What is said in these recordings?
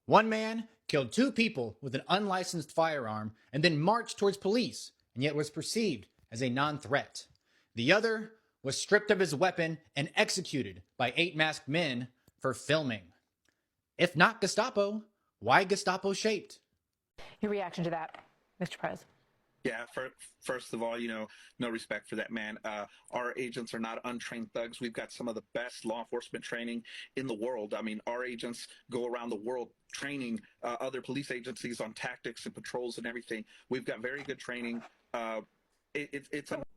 One man killed two people with an unlicensed firearm and then marched towards police, and yet was perceived as a non-threat. The other was stripped of his weapon and executed by 8 masked men for filming. If not Gestapo, why Gestapo shaped? Your reaction to that, Mr. Prez? Yeah, first of all, no respect for that man. Our agents are not untrained thugs. We've got some of the best law enforcement training in the world. I mean, our agents go around the world training other police agencies on tactics and patrols and everything. We've got very good training.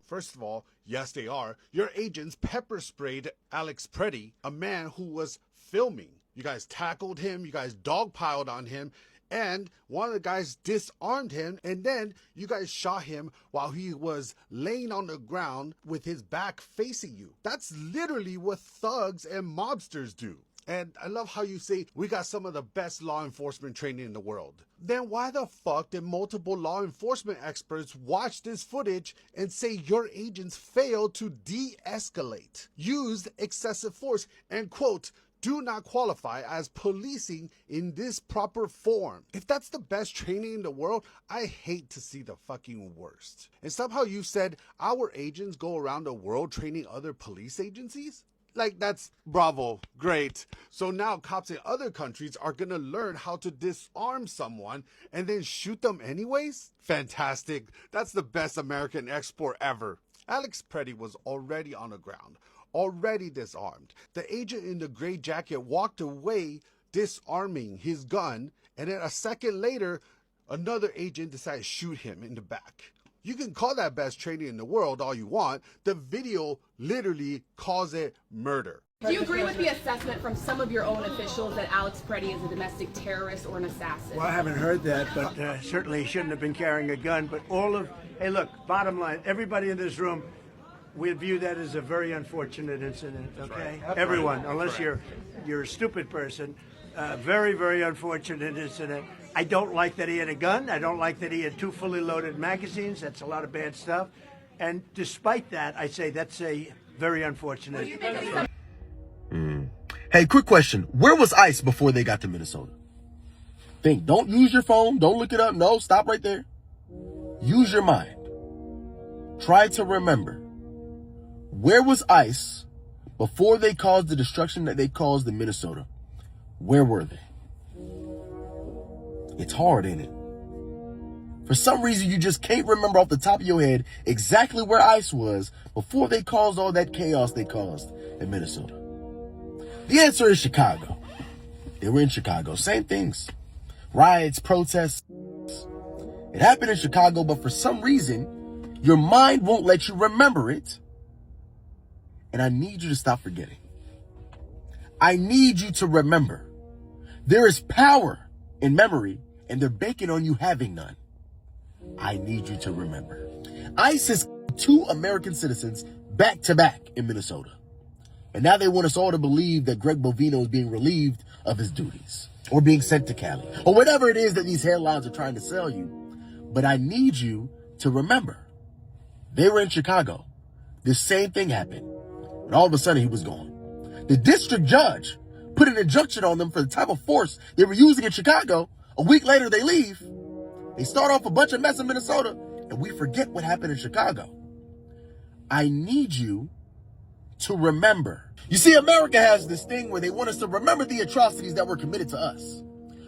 First of all, yes, they are. Your agents pepper sprayed Alex Pretti, a man who was filming. You guys tackled him. You guys dogpiled on him. And one of the guys disarmed him, and then you guys shot him while he was laying on the ground with his back facing you. That's literally what thugs and mobsters do. And I love how you say, we got some of the best law enforcement training in the world. Then why the fuck did multiple law enforcement experts watch this footage and say your agents failed to de-escalate, used excessive force, and quote, do not qualify as policing in this proper form? If that's the best training in the world, I hate to see the fucking worst. And somehow you said our agents go around the world training other police agencies? Like, that's bravo, great. So now cops in other countries are gonna learn how to disarm someone and then shoot them anyways? Fantastic. That's the best American export ever. Alex Pretti was already on the ground, already disarmed. The agent in the gray jacket walked away disarming his gun, and then a second later, another agent decided to shoot him in the back. You can call that best training in the world all you want. The video literally calls it murder. Do you agree with the assessment from some of your own officials that Alex Pretti is a domestic terrorist or an assassin? Well, I haven't heard that, but certainly he shouldn't have been carrying a gun. But hey, look, bottom line, everybody in this room, we view that as a very unfortunate incident, okay? Right. Everyone, right. Unless right. you're a stupid person. Very, very unfortunate incident. I don't like that he had a gun. I don't like that he had 2 fully loaded magazines. That's a lot of bad stuff. And despite that, I say that's a very unfortunate. Hey, quick question. Where was ICE before they got to Minnesota? Think. Don't use your phone. Don't look it up. No, stop right there. Use your mind. Try to remember. Where was ICE before they caused the destruction that they caused in Minnesota? Where were they? It's hard, ain't it? For some reason, you just can't remember off the top of your head exactly where ICE was before they caused all that chaos they caused in Minnesota. The answer is Chicago. They were in Chicago. Same things. Riots, protests. It happened in Chicago, but for some reason, your mind won't let you remember it. And I need you to stop forgetting. I need you to remember. There is power in memory, and they're banking on you having none. I need you to remember. ICE has 2 American citizens back to back in Minnesota. And now they want us all to believe that Greg Bovino is being relieved of his duties or being sent to Cali or whatever it is that these headlines are trying to sell you. But I need you to remember. They were in Chicago. This same thing happened. And all of a sudden he was gone. The district judge put an injunction on them for the type of force they were using in Chicago. A week later, they leave. They start off a bunch of mess in Minnesota, and we forget what happened in Chicago. I need you to remember. You see, America has this thing where they want us to remember the atrocities that were committed to us,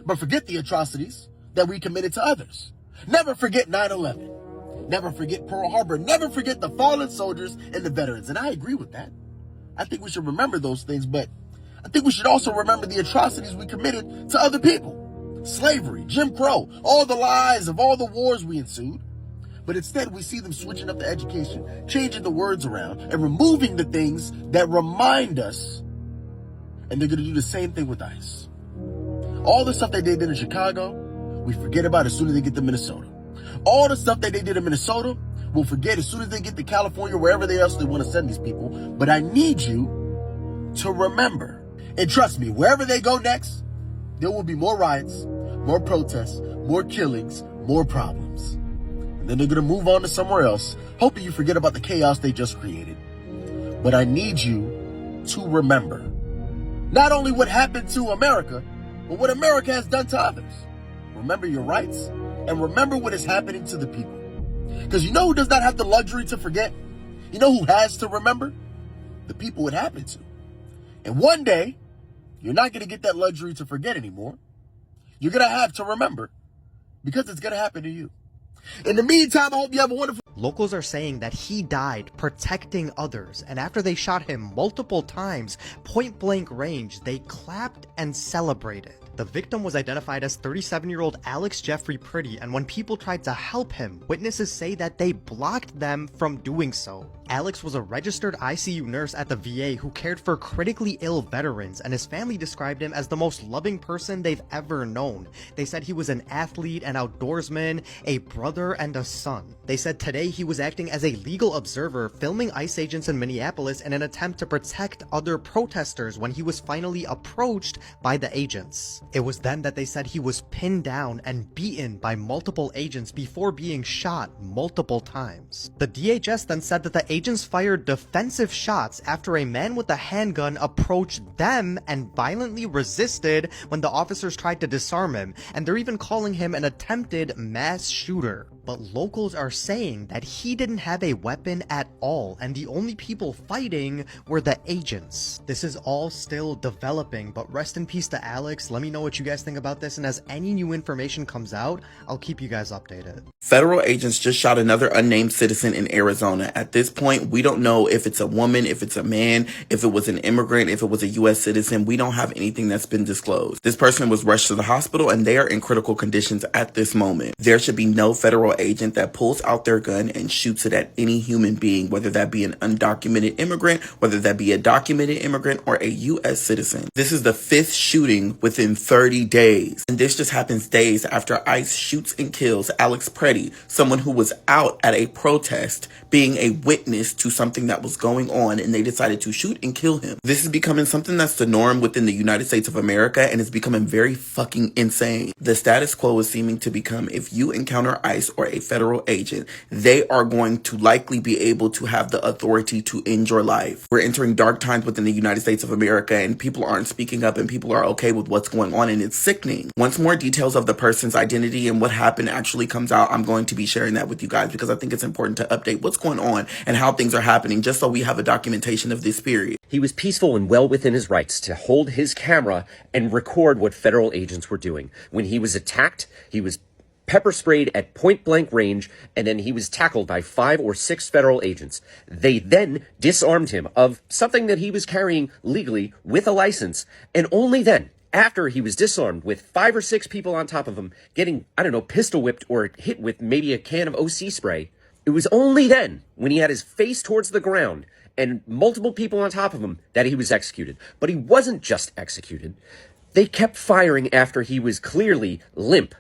but forget the atrocities that we committed to others. Never forget 9/11. Never forget Pearl Harbor. Never forget the fallen soldiers and the veterans. And I agree with that. I think we should remember those things, but I think we should also remember the atrocities we committed to other people. Slavery, Jim Crow, all the lies of all the wars we ensued. But instead, we see them switching up the education, changing the words around, and removing the things that remind us. And they're going to do the same thing with ICE. All the stuff they did in Chicago, we forget about as soon as they get to Minnesota. All the stuff that they did in Minnesota, we'll forget as soon as they get to California, wherever else they want to send these people. But I need you to remember. And trust me, wherever they go next, there will be more riots, more protests, more killings, more problems. And then they're going to move on to somewhere else, hoping you forget about the chaos they just created. But I need you to remember not only what happened to America, but what America has done to others. Remember your rights and remember what is happening to the people. Because you know who does not have the luxury to forget? You know who has to remember? The people it happened to. And one day, you're not going to get that luxury to forget anymore. You're going to have to remember because it's going to happen to you. In the meantime, I hope you have a wonderful... Locals are saying that he died protecting others, and after they shot him multiple times, point blank range, they clapped and celebrated. The victim was identified as 37-year-old Alex Jeffrey Pretti, and when people tried to help him, witnesses say that they blocked them from doing so. Alex was a registered ICU nurse at the VA who cared for critically ill veterans, and his family described him as the most loving person they've ever known. They said he was an athlete, an outdoorsman, a brother, and a son. They said today he was acting as a legal observer, filming ICE agents in Minneapolis in an attempt to protect other protesters when he was finally approached by the agents. It was then that they said he was pinned down and beaten by multiple agents before being shot multiple times. The DHS then said that the agents fired defensive shots after a man with a handgun approached them and violently resisted when the officers tried to disarm him, and they're even calling him an attempted mass shooter. But locals are saying that he didn't have a weapon at all, and the only people fighting were the agents. This is all still developing, but rest in peace to Alex. Let me know what you guys think about this, and as any new information comes out, I'll keep you guys updated. Federal agents just shot another unnamed citizen in Arizona. At this point, we don't know if it's a woman, if it's a man, if it was an immigrant, if it was a U.S. citizen. We don't have anything that's been disclosed. This person was rushed to the hospital, and they are in critical conditions at this moment. There should be no federal agent that pulls out their gun and shoots it at any human being, whether that be an undocumented immigrant, whether that be a documented immigrant, or a U.S. citizen. This is the 5th shooting within 30 days. And this just happens days after ICE shoots and kills Alex Pretti, someone who was out at a protest being a witness to something that was going on, and they decided to shoot and kill him. This is becoming something that's the norm within the United States of America, and it's becoming very fucking insane. The status quo is seeming to become, if you encounter ICE or a federal agent, they are going to likely be able to have the authority to end your life. We're entering dark times within the United States of America, and people aren't speaking up, and people are okay with what's going on, and it's sickening. Once more details of the person's identity and what happened actually comes out, I'm going to be sharing that with you guys, because I think it's important to update what's going on and how things are happening, just so we have a documentation of this period. He was peaceful and well within his rights to hold his camera and record what federal agents were doing. When he was attacked, he was pepper sprayed at point blank range, and then he was tackled by 5 or 6 federal agents. They then disarmed him of something that he was carrying legally with a license, and only then, after he was disarmed with 5 or 6 people on top of him, getting, I don't know, pistol whipped or hit with maybe a can of OC spray, it was only then, when he had his face towards the ground and multiple people on top of him, that he was executed. But he wasn't just executed. They kept firing after he was clearly limp,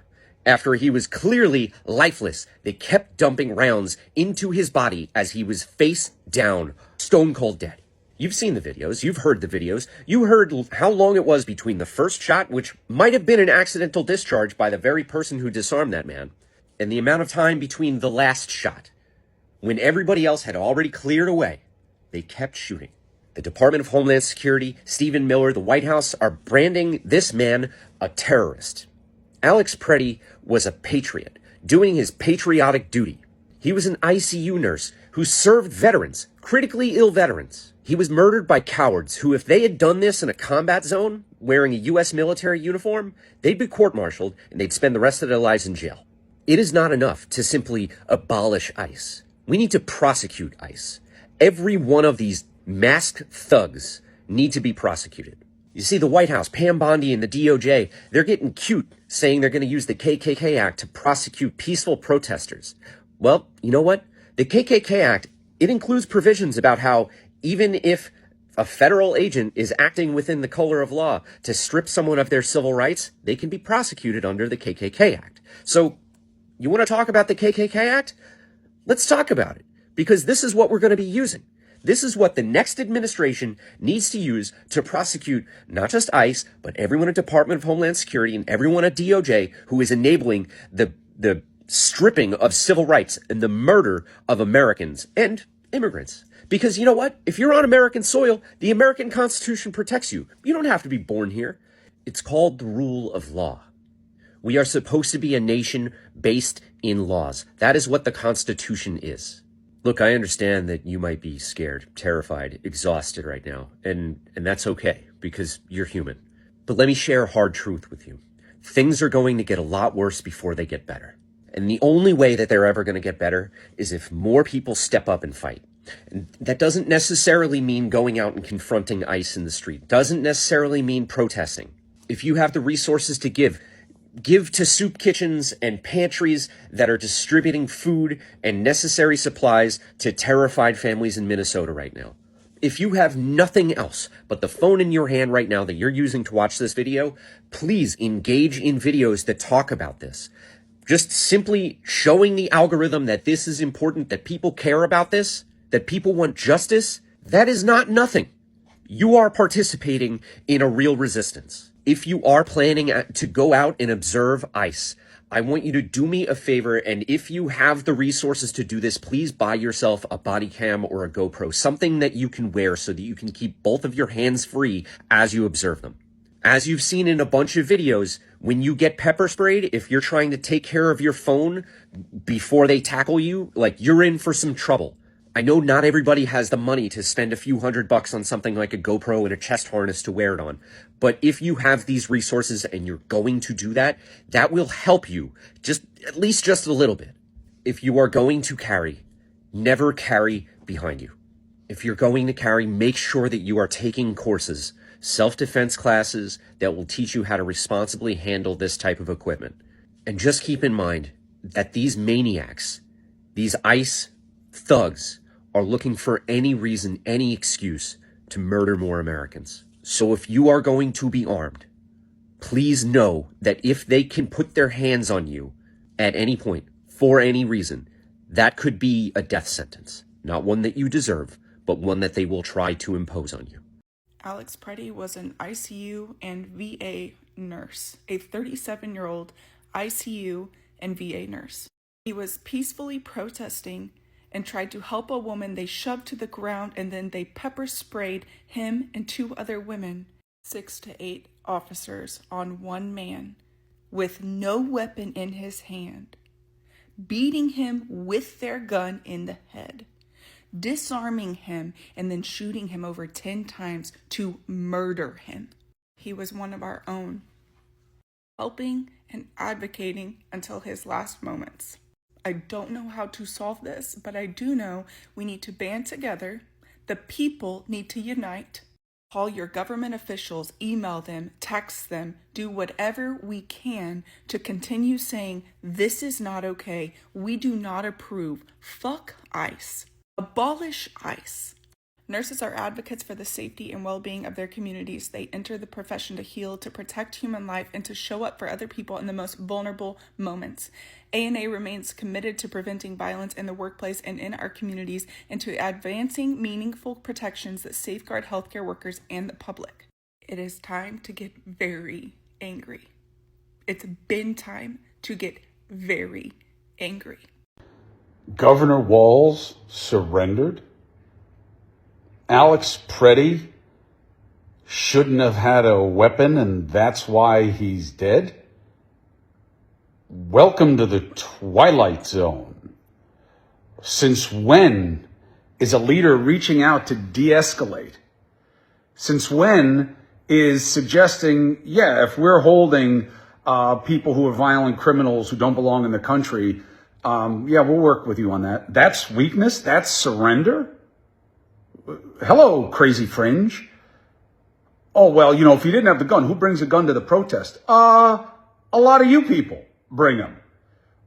after he was clearly lifeless. They kept dumping rounds into his body as he was face down, stone cold dead. You've seen the videos. You've heard the videos. You heard how long it was between the first shot, which might have been an accidental discharge by the very person who disarmed that man, and the amount of time between the last shot. When everybody else had already cleared away, they kept shooting. The Department of Homeland Security, Stephen Miller, the White House are branding this man a terrorist. Alex Pretti was a patriot, doing his patriotic duty. He was an ICU nurse who served veterans, critically ill veterans. He was murdered by cowards who, if they had done this in a combat zone, wearing a U.S. military uniform, they'd be court-martialed and they'd spend the rest of their lives in jail. It is not enough to simply abolish ICE. We need to prosecute ICE. Every one of these masked thugs need to be prosecuted. You see, the White House, Pam Bondi, and the DOJ, they're getting cute, saying they're going to use the KKK Act to prosecute peaceful protesters. Well, you know what? The KKK Act, it includes provisions about how even if a federal agent is acting within the color of law to strip someone of their civil rights, they can be prosecuted under the KKK Act. So, you want to talk about the KKK Act? Let's talk about it, because this is what we're going to be using. This is what the next administration needs to use to prosecute not just ICE, but everyone at Department of Homeland Security and everyone at DOJ who is enabling the stripping of civil rights and the murder of Americans and immigrants. Because you know what? If you're on American soil, the American Constitution protects you. You don't have to be born here. It's called the rule of law. We are supposed to be a nation based in laws. That is what the Constitution is. Look, I understand that you might be scared, terrified, exhausted right now, and that's okay, because you're human. But let me share a hard truth with you. Things are going to get a lot worse before they get better. And the only way that they're ever going to get better is if more people step up and fight. And that doesn't necessarily mean going out and confronting ICE in the street. Doesn't necessarily mean protesting. If you have the resources to give to soup kitchens and pantries that are distributing food and necessary supplies to terrified families in Minnesota right now. If you have nothing else but the phone in your hand right now that you're using to watch this video, please engage in videos that talk about this. Just simply showing the algorithm that this is important, that people care about this, that people want justice, that is not nothing. You are participating in a real resistance. If you are planning to go out and observe ICE, I want you to do me a favor, and if you have the resources to do this, please buy yourself a body cam or a GoPro, something that you can wear so that you can keep both of your hands free as you observe them. As you've seen in a bunch of videos, when you get pepper sprayed, if you're trying to take care of your phone before they tackle you, like, you're in for some trouble. I know not everybody has the money to spend a few $100 on something like a GoPro and a chest harness to wear it on. But if you have these resources and you're going to do that, that will help you at least a little bit. If you are going to carry, never carry behind you. If you're going to carry, make sure that you are taking courses, self-defense classes that will teach you how to responsibly handle this type of equipment. And just keep in mind that these maniacs, these ICE thugs, are looking for any reason, any excuse to murder more Americans. So if you are going to be armed, please know that if they can put their hands on you at any point, for any reason, that could be a death sentence. Not one that you deserve, but one that they will try to impose on you. Alex Pretti was an ICU and VA nurse, a 37-year-old ICU and VA nurse. He was peacefully protesting and tried to help a woman they shoved to the ground, and then they pepper sprayed him and 2 other women, 6 to 8 officers on one man with no weapon in his hand, beating him with their gun in the head, disarming him, and then shooting him over 10 times to murder him. He was one of our own, helping and advocating until his last moments. I don't know how to solve this, but I do know we need to band together. The people need to unite. Call your government officials, email them, text them, do whatever we can to continue saying this is not okay. We do not approve. Fuck ICE. Abolish ICE. Nurses are advocates for the safety and well-being of their communities. They enter the profession to heal, to protect human life, and to show up for other people in the most vulnerable moments. ANA remains committed to preventing violence in the workplace and in our communities, and to advancing meaningful protections that safeguard healthcare workers and the public. It is time to get very angry. It's been time to get very angry. Governor Walz surrendered. Alex Pretti shouldn't have had a weapon, and that's why he's dead. Welcome to the Twilight Zone. Since when is a leader reaching out to de-escalate? Since when is suggesting, if we're holding people who are violent criminals who don't belong in the country, we'll work with you on that. That's weakness? That's surrender? Hello, crazy fringe. Oh, well, if he didn't have the gun, who brings a gun to the protest? A lot of you people bring them.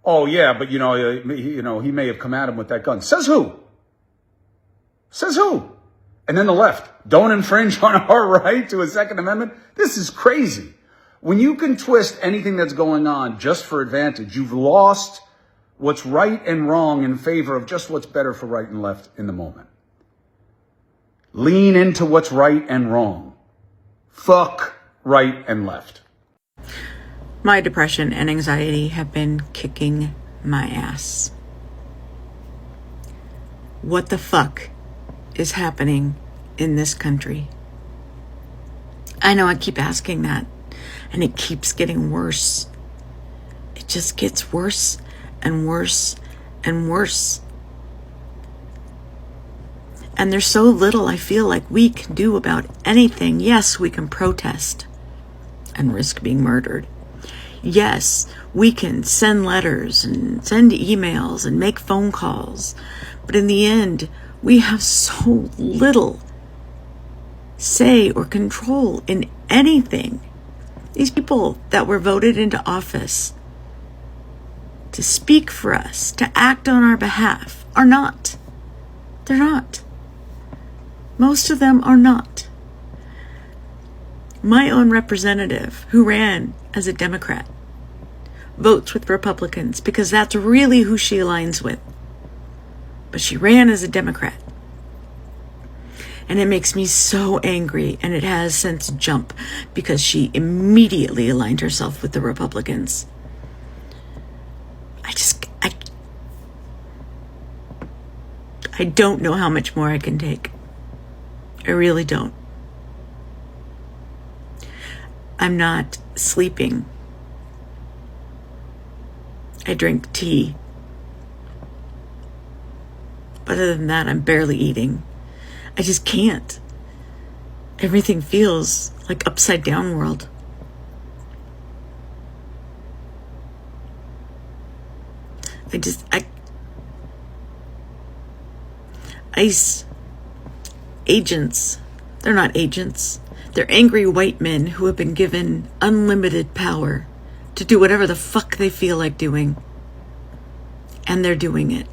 Oh, yeah, but, he may have come at him with that gun. Says who? Says who? And then the left. Don't infringe on our right to a Second Amendment. This is crazy. When you can twist anything that's going on just for advantage, you've lost what's right and wrong in favor of just what's better for right and left in the moment. Lean into what's right and wrong. Fuck right and left. My depression and anxiety have been kicking my ass. What the fuck is happening in this country? I know I keep asking that. And it keeps getting worse. It just gets worse and worse and worse. And there's so little I feel like we can do about anything. Yes, we can protest and risk being murdered. Yes, we can send letters and send emails and make phone calls. But in the end, we have so little say or control in anything. These people that were voted into office to speak for us, to act on our behalf, are not. They're not. Most of them are not. My own representative, who ran as a Democrat, votes with Republicans because that's really who she aligns with. But she ran as a Democrat. And it makes me so angry, and it has since jump, because she immediately aligned herself with the Republicans. I don't know how much more I can take. I really don't. I'm not sleeping. I drink tea. But other than that, I'm barely eating. I just can't. Everything feels like upside down world. ICE agents, they're not agents. They're angry white men who have been given unlimited power to do whatever the fuck they feel like doing. And they're doing it.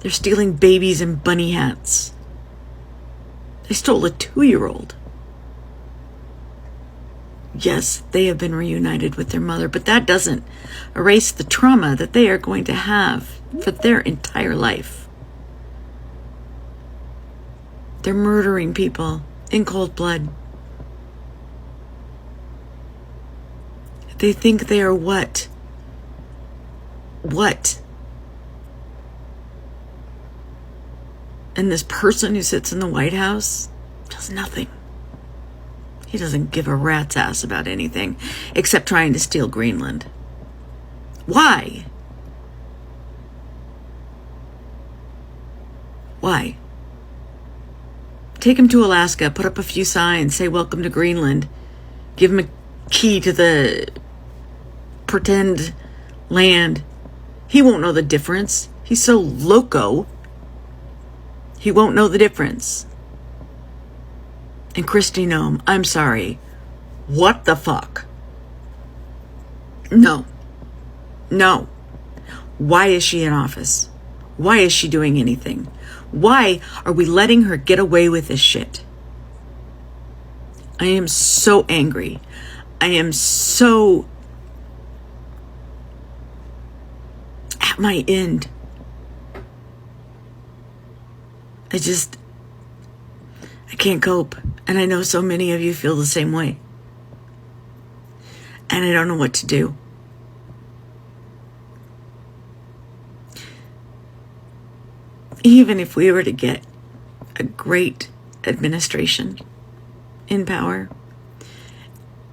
They're stealing babies in bunny hats. They stole a 2-year-old. Yes, they have been reunited with their mother, but that doesn't erase the trauma that they are going to have for their entire life. They're murdering people in cold blood. They think they are what? What? And this person who sits in the White House does nothing. He doesn't give a rat's ass about anything except trying to steal Greenland. Why? Why? Take him to Alaska, put up a few signs, say welcome to Greenland. Give him a key to the pretend land. He won't know the difference. He's so loco. He won't know the difference. And Kristi Noem, I'm sorry. What the fuck? No. No. Why is she in office? Why is she doing anything? Why are we letting her get away with this shit? I am so angry. I am so at my end. I can't cope. And I know so many of you feel the same way. And I don't know what to do. Even if we were to get a great administration in power,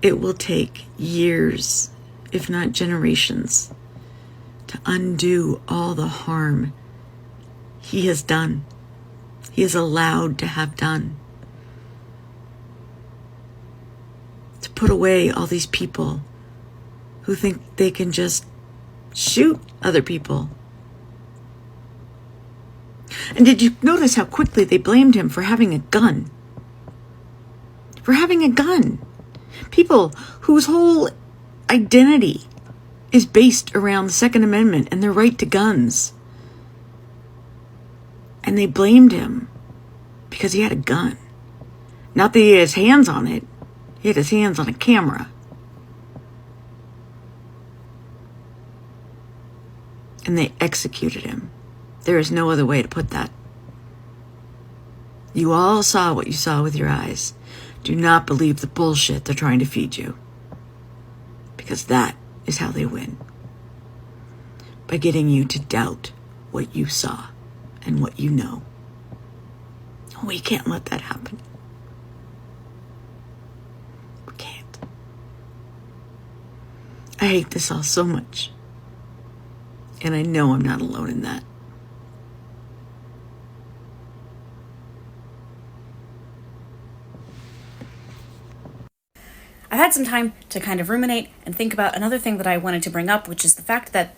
it will take years, if not generations, to undo all the harm he has done. He is allowed to have done. To put away all these people who think they can just shoot other people. And did you notice how quickly they blamed him for having a gun? For having a gun. People whose whole identity is based around the Second Amendment and their right to guns. And they blamed him because he had a gun. Not that he had his hands on it. He had his hands on a camera. And they executed him. There is no other way to put that. You all saw what you saw with your eyes. Do not believe the bullshit they're trying to feed you. Because that is how they win. By getting you to doubt what you saw and what you know. We can't let that happen. We can't. I hate this all so much. And I know I'm not alone in that. I've had some time to kind of ruminate and think about another thing that I wanted to bring up, which is the fact that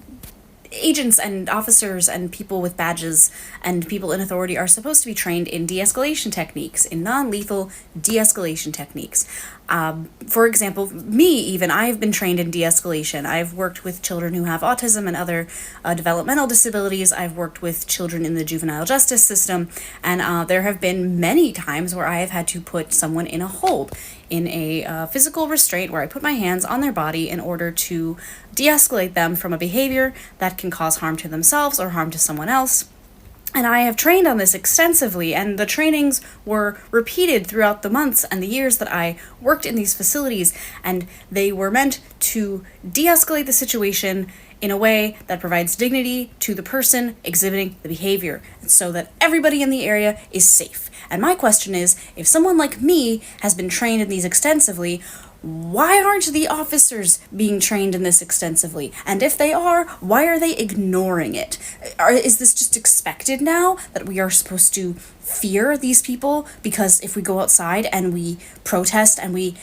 agents and officers and people with badges and people in authority are supposed to be trained in de-escalation techniques, in non-lethal de-escalation techniques. For example, I've been trained in de-escalation. I've worked with children who have autism and other developmental disabilities. I've worked with children in the juvenile justice system, and there have been many times where I have had to put someone in a hold, in a physical restraint where I put my hands on their body in order to de-escalate them from a behavior that can cause harm to themselves or harm to someone else. And I have trained on this extensively, and the trainings were repeated throughout the months and the years that I worked in these facilities, and they were meant to de-escalate the situation in a way that provides dignity to the person exhibiting the behavior, so that everybody in the area is safe. And my question is, if someone like me has been trained in these extensively, why aren't the officers being trained in this extensively? And if they are, why are they ignoring it? Is this just expected now, that we are supposed to fear these people because if we go outside and we protest and we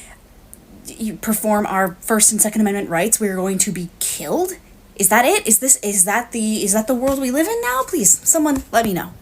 perform our First and Second Amendment rights, we are going to be killed? Is that it? Is that the world we live in now? Please, someone let me know.